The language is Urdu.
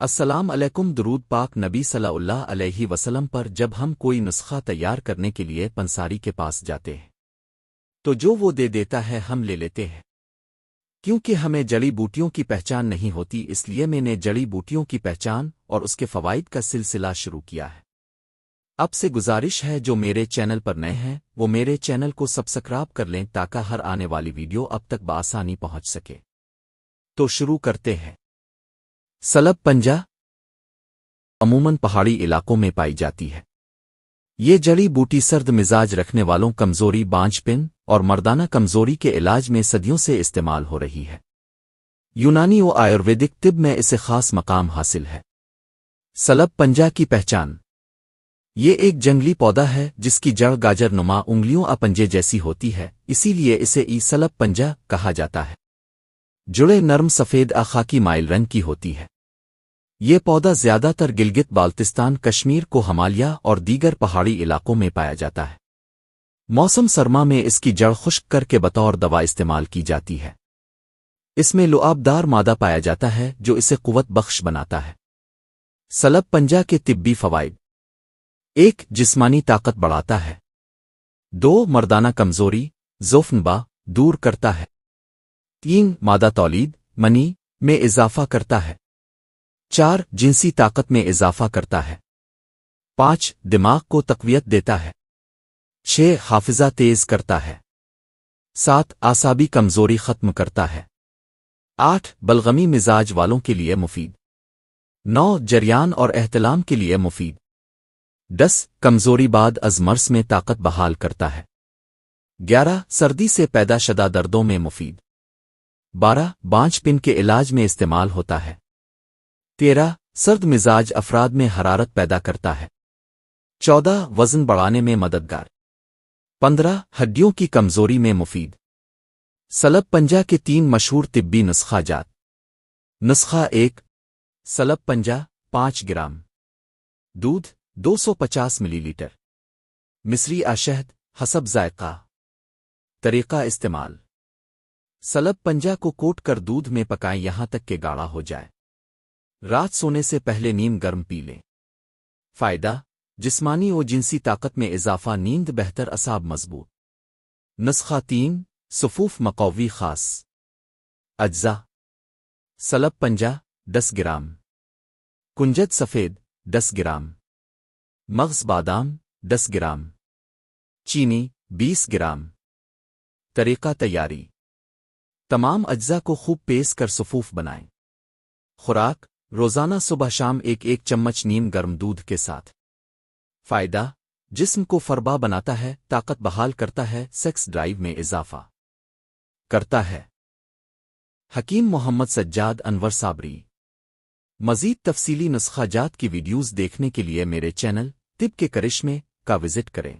السلام علیکم درود پاک نبی صلی اللہ علیہ وسلم پر جب ہم کوئی نسخہ تیار کرنے کے لیے پنساری کے پاس جاتے ہیں تو جو وہ دے دیتا ہے ہم لے لیتے ہیں کیونکہ ہمیں جڑی بوٹیوں کی پہچان نہیں ہوتی، اس لیے میں نے جڑی بوٹیوں کی پہچان اور اس کے فوائد کا سلسلہ شروع کیا ہے۔ اب سے گزارش ہے جو میرے چینل پر نئے ہیں وہ میرے چینل کو سبسکرائب کر لیں تاکہ ہر آنے والی ویڈیو اب تک بآسانی پہنچ سکے۔ تو شروع کرتے ہیں۔ سلب پنجہ عموماً پہاڑی علاقوں میں پائی جاتی ہے۔ یہ جڑی بوٹی سرد مزاج رکھنے والوں کمزوری، بانجھ پن اور مردانہ کمزوری کے علاج میں صدیوں سے استعمال ہو رہی ہے۔ یونانی و آیورویدک طب میں اسے خاص مقام حاصل ہے۔ سلب پنجہ کی پہچان۔ یہ ایک جنگلی پودا ہے جس کی جڑ گاجر نما انگلیوں پنجے جیسی ہوتی ہے، اسی لیے اسے سلب پنجہ کہا جاتا ہے۔ جڑیں نرم سفید خاکی مائل رنگ کی ہوتی ہے۔ یہ پودا زیادہ تر گلگت بالتستان، کشمیر کو ہمالیہ اور دیگر پہاڑی علاقوں میں پایا جاتا ہے۔ موسم سرما میں اس کی جڑ خشک کر کے بطور دوا استعمال کی جاتی ہے۔ اس میں لعابدار مادہ پایا جاتا ہے جو اسے قوت بخش بناتا ہے۔ سلب پنجہ کے طبی فوائد: 1. جسمانی طاقت بڑھاتا ہے۔ 2. مردانہ کمزوری زوفنبا دور کرتا ہے۔ 3. مادہ تولید منی میں اضافہ کرتا ہے۔ 4. جنسی طاقت میں اضافہ کرتا ہے۔ 5. دماغ کو تقویت دیتا ہے۔ 6. حافظہ تیز کرتا ہے۔ 7. اعصابی کمزوری ختم کرتا ہے۔ 8. بلغمی مزاج والوں کے لیے مفید۔ 9. جریان اور احتلام کے لیے مفید۔ 10. کمزوری بعد از مرض میں طاقت بحال کرتا ہے۔ 11. سردی سے پیدا شدہ دردوں میں مفید۔ 12. بانجھ پن کے علاج میں استعمال ہوتا ہے۔ 13. سرد مزاج افراد میں حرارت پیدا کرتا ہے۔ 14. وزن بڑھانے میں مددگار۔ 15. ہڈیوں کی کمزوری میں مفید۔ سلب پنجہ کے 3 مشہور طبی نسخہ جات۔ نسخہ 1: سلب پنجہ 5 گرام، دودھ 250 ملی لیٹر، مصری شہد حسب ذائقہ۔ طریقہ استعمال: سلب پنجہ کو کوٹ کر دودھ میں پکائیں یہاں تک کہ گاڑھا ہو جائے۔ رات سونے سے پہلے نیم گرم پی لیں۔ فائدہ: جسمانی و جنسی طاقت میں اضافہ، نیند بہتر، اعصاب مضبوط۔ نسخہ 3: صفوف مقوی خاص۔ اجزاء: سلب پنجہ 10 گرام، کنجد سفید 10 گرام، مغز بادام 10 گرام، چینی 20 گرام۔ طریقہ تیاری: تمام اجزاء کو خوب پیس کر صفوف بنائیں۔ خوراک: روزانہ صبح شام 1 چمچ نیم گرم دودھ کے ساتھ۔ فائدہ: جسم کو فربا بناتا ہے، طاقت بحال کرتا ہے، سیکس ڈرائیو میں اضافہ کرتا ہے۔ حکیم محمد سجاد انور صابری۔ مزید تفصیلی نسخہ جات کی ویڈیوز دیکھنے کے لیے میرے چینل طب کے کرشمے کا وزٹ کریں۔